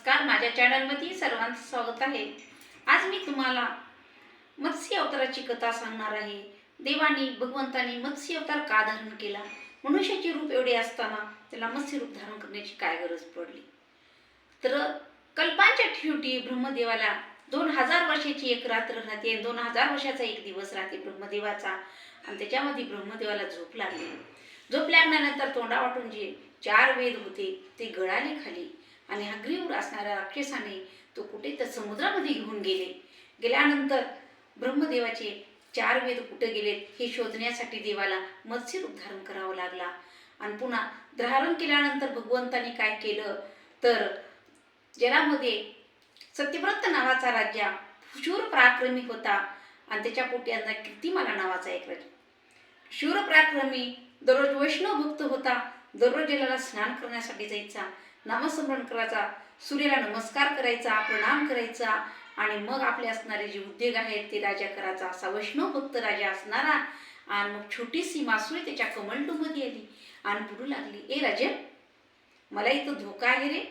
नमस्कार, माझ्या चॅनलमध्ये सर्वांचं स्वागत आहे। आज मी तुम्हाला मत्स्य अवताराची कथा सांगणार आहे। देवानी भगवंतानी मत्स्य अवतार का धारण केला, मनुष्याचे रूप एवढे असताना त्याला मत्स्य रूप धारण करण्याची काय गरज पडली। तर कल्पांच्या शेवटी ब्रह्मदेवाला 2000 वर्षाची एक रात्र राहते, 2000 वर्षाचा एक दिवस राहते ब्रह्मदेवाचा, आणि त्याच्यामध्ये ब्रह्मदेवाला झोप लागली। झोप लागल्यानंतर तोंडावाटून जे 4 वेद होते ते गळाले खाली, आणि हग्रीवर असणाऱ्या राक्षसाने तो कुठे तर समुद्रामध्ये घेऊन गेल्यानंतर ब्रह्मदेवाचे 4 वेद कुठे गेलेत हे शोधण्यासाठी देवाला मत्स्य रूप धारण करावं लागला। आणि पुन्हा धारण केल्यानंतर भगवंताने काय केलं तर जलामध्ये सत्यव्रत नावाचा राजा शूर पराक्रमी होता, आणि त्याच्या पोटी कीर्तिमाला नावाचा एक राजा शूर पराक्रमी दररोज वैष्णव भक्त होता। दररोज जलाला स्नान करण्यासाठी जायचा, नामस्मरण करायचा, सूर्याला नमस्कार करायचा, प्रणाम करायचा, आणि मग आपले असणारे जे उद्योग आहेत ते राजा करायचा। असा वैष्णव भक्त राजा असणारा। आणि मग छोटीशी मासुळी त्याच्या कमंडलूमध्ये आली आणि पुरू लागली, ए राजन, मला इथं धोका आहे रे,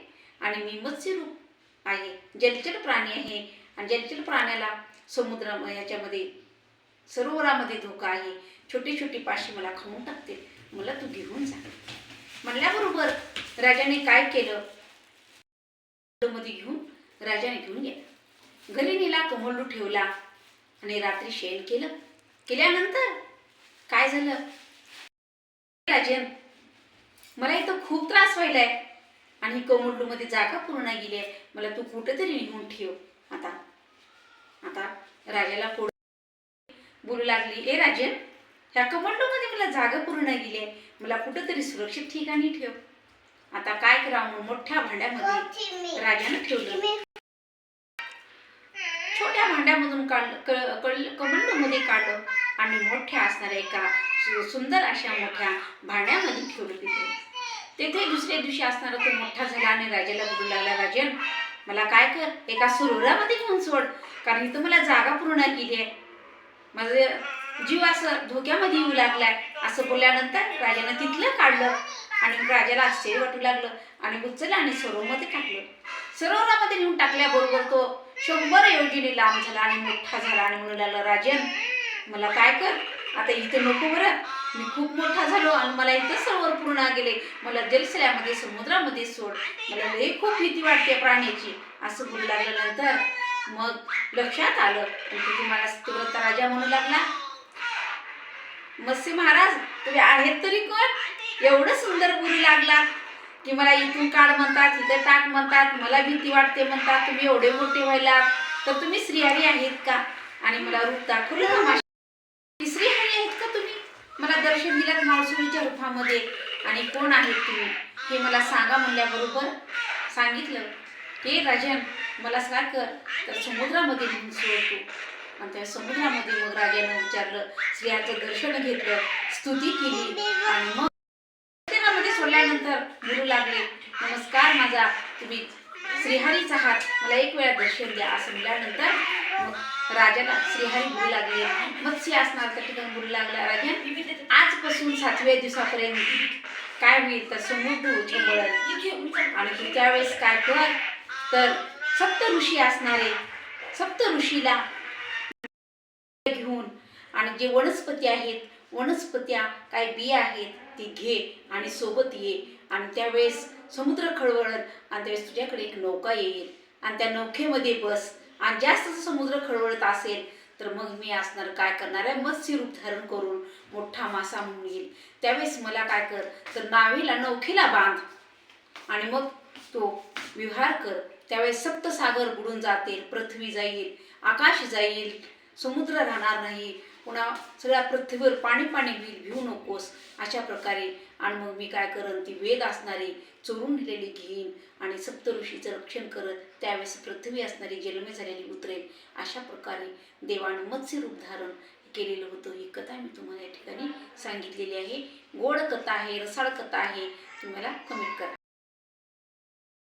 आणि मी मत्स्य रूप आहे, जलचर प्राणी आहे, आणि जलचर प्राण्याला समुद्र याच्यामध्ये सरोवरामध्ये धोका आहे, छोटी छोटी पाशी मला खाऊन टाकते, मला तू घेऊन जा म्हणल्याबरोबर राजाने काय केलं, मध्ये घेऊन राजाने घेऊन गेला, घरी नेला, कमंडलू ठेवला, आणि रात्री शयन केल्यानंतर काय झालं, राजन, मला इथं खूप त्रास व्हायलाय, आणि कमंडलू मध्ये जागा पूर्ण गेली आहे, मला तू कुठेतरी नेऊन ठेव। आता राजाला बोलू लागली, ए राजन, ह्या कमंडलूमध्ये मला जागा पूर्ण गेली आहे, मला कुठेतरी सुरक्षित ठिकाणी ठेव। आता काय करावं, मोठ्या भांड्यामध्ये राजाने ठेवलं, छोट्या भांड्यामधून कमंडलूमध्ये काढलं, आणि मोठ्या असणाऱ्या एका सुंदर अशा मोठ्या भांड्यामध्ये ठेवलं। तेथे दुसऱ्या दिवशी असणारा तो मोठा झाला, आणि राजाला बोलू लागला, राजन, मला काय कर, एका सरोवरामध्ये घेऊन सोड, कारण इथं मला जागा पूर्ण केली आहे, माझं जीव असं धोक्यामध्ये येऊ लागलाय। असं बोलल्यानंतर राजाने तिथलं काढलं, आणि राजाला आश्चर्य वाटू लागलं, आणि उचललं आणि सरोवरामध्ये टाकलं। सरोवरामध्ये नेऊन टाकल्याबरोबर तो 100 योजने लांब झाला आणि मोठा झाला, आणि म्हणू लागला, राजन, मला काय कर, आता इथं नको बरं, मी खूप मोठा झालो, आणि मला इथं सरोवर पूर्ण गेले, मला जलशयामध्ये समुद्रामध्ये सोड, मला लई खूप भीती वाटते प्राण्याची। असं बोलू लागल्यानंतर मग लक्षात आलं, की मला सत्यव्रत राजा म्हणू लागला, मत्स्य महाराज, तुम्ही आहेत तरी कोण, एवढं सुंदर बोलू लागला की मला इथून काढ म्हणतात, इथं टाक म्हणतात, मला भीती वाटते म्हणतात, तुम्ही एवढे मोठे व्हायला, तर तुम्ही श्रीहरी आहेत का, आणि मला रूप दाखवलं ना, श्रीहरी आहेत का तुम्ही, मला दर्शन दिलं मावसुळीच्या रूपामध्ये, आणि कोण आहेत तुम्ही हे मला सांगा म्हणल्याबरोबर सांगितलं, हे राजन, मला काय कर, तर समुद्रामध्ये घेऊन सोडतो। आणि त्या समुद्रामध्ये मग राजाने विचारलं, श्रीहरीचं दर्शन घेतलं, स्तुती केली, आणि मग समुद्रामध्ये सोडल्यानंतर बोलू लागले, नमस्कार माझा, तुम्ही श्रीहरीचा आहात, मला एक वेळा दर्शन द्या। असं म्हटल्यानंतर मग राजाला श्रीहरी बोलू लागले, मत्स्य असणार त्या ठिकाणी बोलू लागला, राजन, आजपासून 7व्या दिवसापर्यंत काय होईल तर समुद्र उचंबळत, आणि त्यावेळेस काय कर, तर सप्त ऋषी असणारे, सप्त ऋषीला घेऊन, आणि जे वनस्पती आहेत, वनस्पत्या काय बिया आहेत ती घे, आणि सोबत ये, आणि त्यावेळेस समुद्र खळवळत, आणि त्यावेळेस तुझ्याकडे एक नौका येईल, आणि त्या नौकेमध्ये बस, आणि जास्त समुद्र खळवळत असेल तर मग मी असणार काय करणार आहे, मत्स्य रूप धारण करून मोठा मासा म्हणून येईल, त्यावेळेस मला काय कर, तर नावेला नौकेला बांध, आणि मग तो विहार कर, त्यावेळेस सप्तसागर बुडून जातील, पृथ्वी जाईल, आकाश जाईल, समुद्र राहणार नाही, पुन्हा सगळ्या पृथ्वीवर पाणी होईल, भिवू नकोस, अशा प्रकारे। आणि मग मी काय करन, ती वेद असणारी चोरून नेलेली घेईन, आणि सप्त ऋषीचं रक्षण करत, त्यावेळेस पृथ्वी असणारी जलमय झालेली उतरेल। अशा प्रकारे देवाने मत्स्य रूप धारण केलेलं होतं। ही कथा मी तुम्हाला या ठिकाणी सांगितलेली आहे। गोड कथा आहे, रसाळ कथा आहे, तुम्हाला कमेंट करा।